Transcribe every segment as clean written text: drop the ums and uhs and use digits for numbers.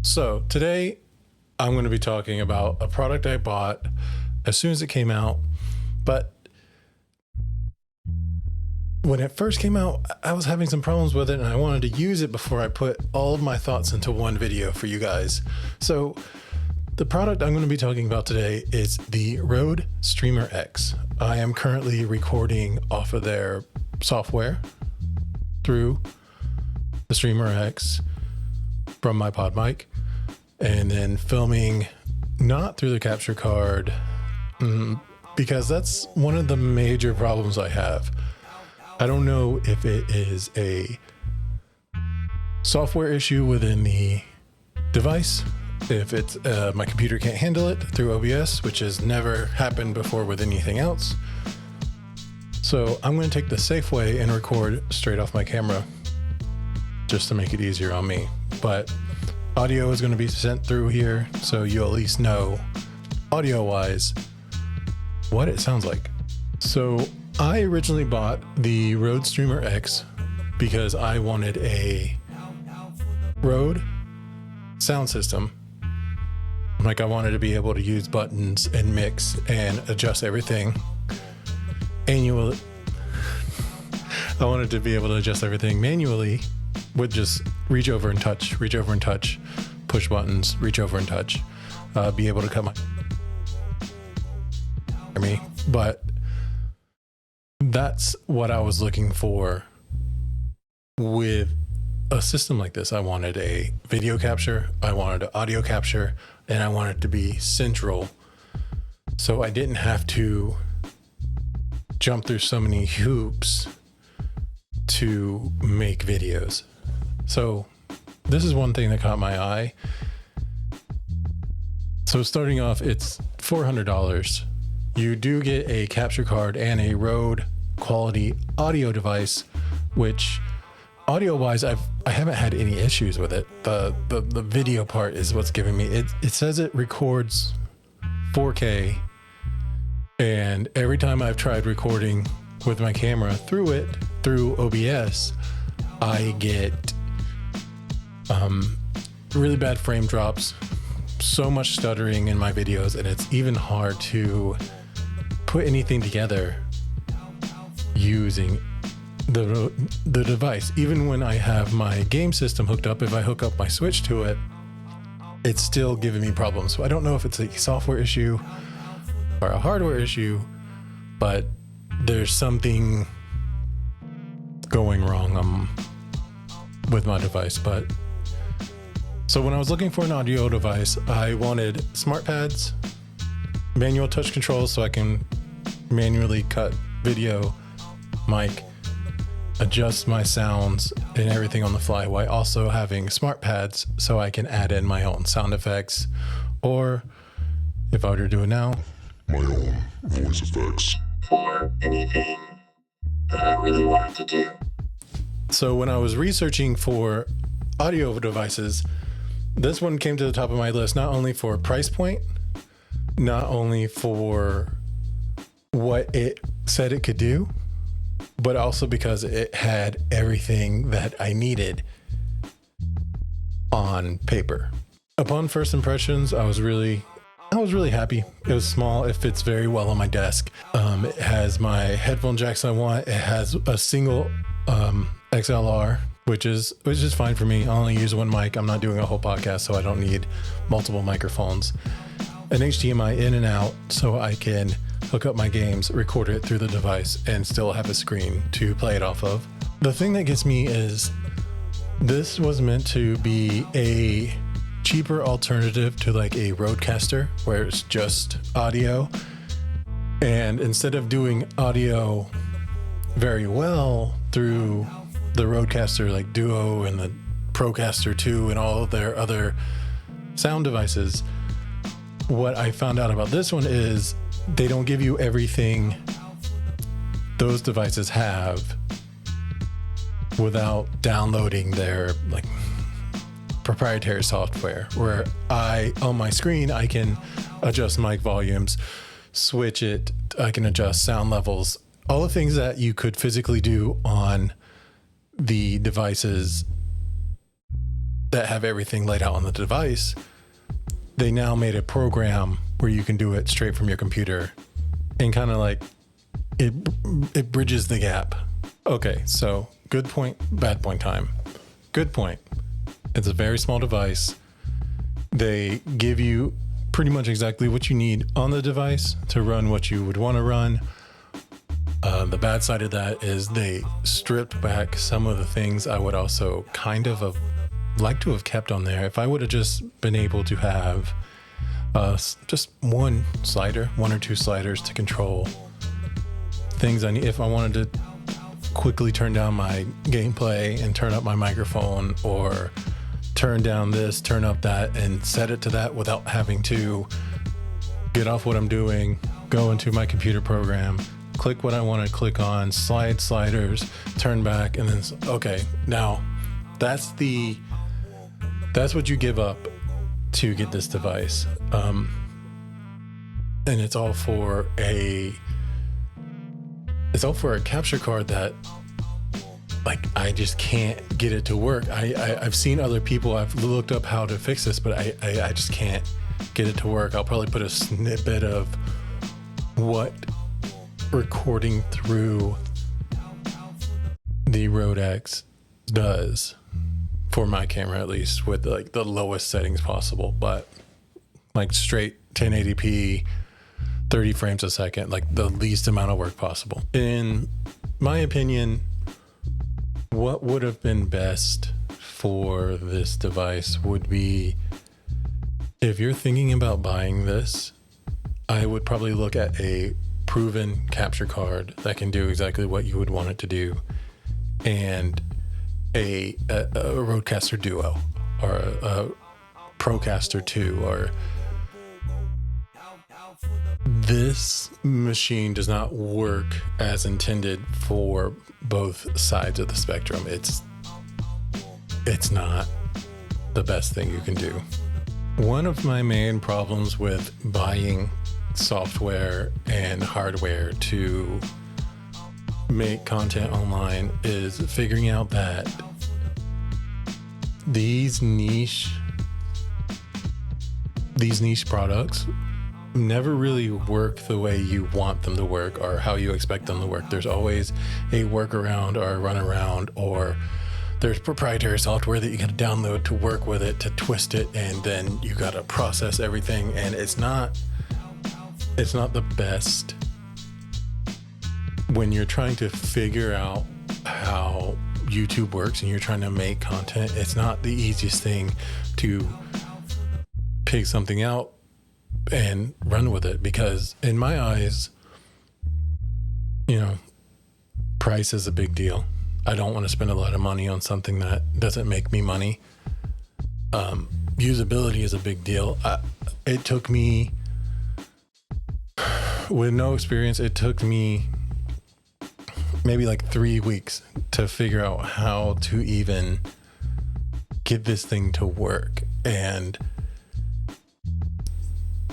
So today I'm going to be talking about a product I bought as soon as it came out, but when it first came out, I was having some problems with it and I wanted to use it before I put all of my thoughts into one video for you guys. So the product I'm going to be talking about today is the Rode StreamerX. I am currently recording off of their software through the StreamerX from my pod mic, and then filming not through the capture card, because that's one of the major problems I have. I don't know if it is a software issue within the device, if it's my computer can't handle it through OBS, which has never happened before with anything else. So I'm going to take the safe way and record straight off my camera just to make it easier on me. But audio is going to be sent through here, so you'll at least know audio-wise what it sounds like. So I originally bought the Rode StreamerX because I wanted a Rode sound system. Like, I wanted to be able to use buttons and mix and adjust everything annually. I wanted to be able to adjust everything manually with just reach over and touch, push buttons, reach over and touch, be able to cut me. But that's what I was looking for with a system like this. I wanted a video capture, I wanted an audio capture, and I wanted it to be central, so I didn't have to jump through so many hoops to make videos. So this is one thing that caught my eye. So starting off, it's $400. You do get a capture card and a Rode quality audio device, which audio wise, I haven't had any issues with it. The video part is what's giving me it. It says it records 4K, and every time I've tried recording with my camera through OBS, I get really bad frame drops, so much stuttering in my videos, and it's even hard to put anything together using the device. Even when I have my game system hooked up, if I hook up my Switch to it, it's still giving me problems. So I don't know if it's a software issue or a hardware issue, but there's something going wrong with my device. But so when I was looking for an audio device, I wanted smart pads, manual touch controls so I can manually cut video, mic, adjust my sounds and everything on the fly, while also having smart pads so I can add in my own sound effects, or if I were to do it now, my own voice effects for anything that I really wanted to do. So when I was researching for audio devices, this one came to the top of my list, not only for price point, not only for what it said it could do, but also because it had everything that I needed on paper. Upon first impressions, I was really happy. It was small. It fits very well on my desk. It has my headphone jacks I want. It has a single XLR, which is fine for me. I only use one mic. I'm not doing a whole podcast, so I don't need multiple microphones. An HDMI in and out, so I can hook up my games, record it through the device, and still have a screen to play it off of. The thing that gets me is this was meant to be a cheaper alternative to like a Rodecaster, where it's just audio. And instead of doing audio very well through the Rodecaster like Duo and the Procaster 2 and all of their other sound devices, what I found out about this one is they don't give you everything those devices have without downloading their like proprietary software, where on my screen I can adjust mic volumes, switch it, I can adjust sound levels, all the things that you could physically do on the devices that have everything laid out on the device, they now made a program where you can do it straight from your computer, and kind of like it bridges the gap. Okay, so good point, bad point time. Good point. It's a very small device. They give you pretty much exactly what you need on the device to run what you would want to run. The bad side of that is they stripped back some of the things I would also kind of have liked to have kept on there. If I would have just been able to have just one or two sliders to control things I need. If I wanted to quickly turn down my gameplay and turn up my microphone, or turn down this, turn up that, and set it to that without having to get off what I'm doing, go into my computer program, click what I want to click on, sliders, turn back, and then, okay, now that's what you give up to get this device. And it's all for a capture card that, like, I just can't get it to work. I've seen other people, I've looked up how to fix this, but I just can't get it to work. I'll probably put a snippet of what recording through the Rode X does for my camera, at least with like the lowest settings possible, but like straight 1080p, 30 frames a second, like the least amount of work possible. In my opinion, what would have been best for this device would be, if you're thinking about buying this, I would probably look at a proven capture card that can do exactly what you would want it to do, and a Rodecaster Duo, or a Procaster 2, or this machine does not work as intended for both sides of the spectrum. It's not the best thing you can do. One of my main problems with buying software and hardware to make content online is figuring out that these niche products never really work the way you want them to work or how you expect them to work. There's always a workaround or a runaround, or there's proprietary software that you got to download to work with it, to twist it, and then you got to process everything, and it's not the best when you're trying to figure out how YouTube works and you're trying to make content. It's not the easiest thing to pick something out and run with it, because in my eyes, price is a big deal. I don't want to spend a lot of money on something that doesn't make me money. Usability is a big deal. It took me, with no experience, it took me maybe like 3 weeks to figure out how to even get this thing to work. And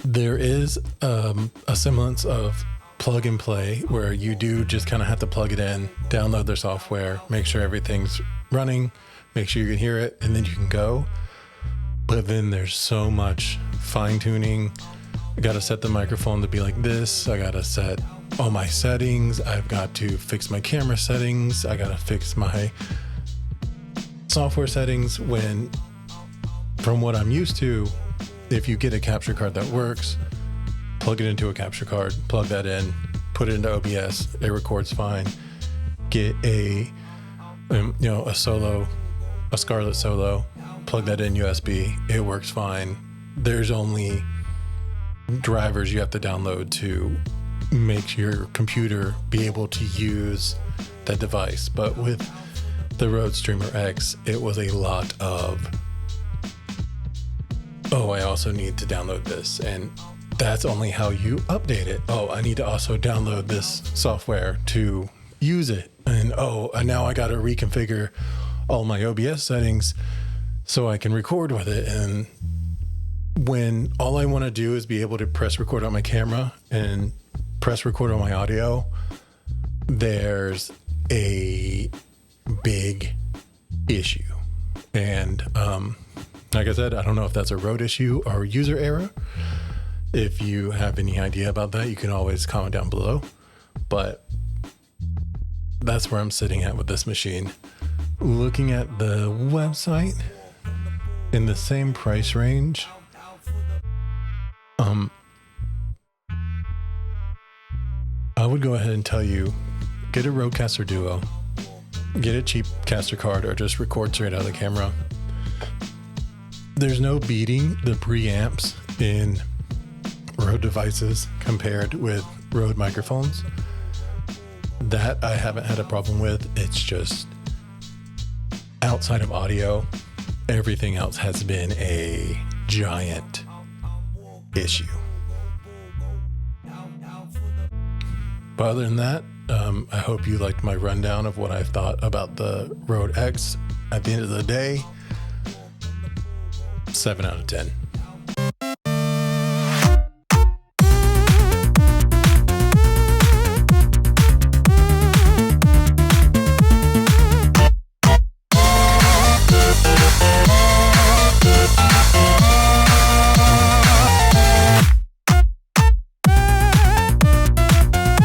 there is a semblance of plug and play, where you do just kind of have to plug it in, download their software, make sure everything's running, make sure you can hear it, and then you can go. But then there's so much fine tuning. I got to set the microphone to be like this. I got to set all my settings. I've got to fix my camera settings. I got to fix my software settings, when from what I'm used to, if you get a capture card that works, plug it into a capture card, plug that in, put it into OBS, it records fine. Get a Scarlett Solo, plug that in USB, it works fine. There's only drivers you have to download to make your computer be able to use that device. But with the Rode StreamerX, it was a lot of, I also need to download this, and that's only how you update it. I need to also download this software to use it. And now I got to reconfigure all my OBS settings so I can record with it. And when all I want to do is be able to press record on my camera and press record on my audio, there's a big issue. And Like I said, I don't know if that's a Rode issue or user error. If you have any idea about that, you can always comment down below. But that's where I'm sitting at with this machine. Looking at the website, in the same price range, I would go ahead and tell you, get a Rodecaster Duo, get a cheap caster card, or just record straight out of the camera. There's no beating the preamps in Rode devices compared with Rode microphones. That I haven't had a problem with. It's just outside of audio, everything else has been a giant issue. But other than that, I hope you liked my rundown of what I thought about the Rode X. At the end of the day, 7 out of 10.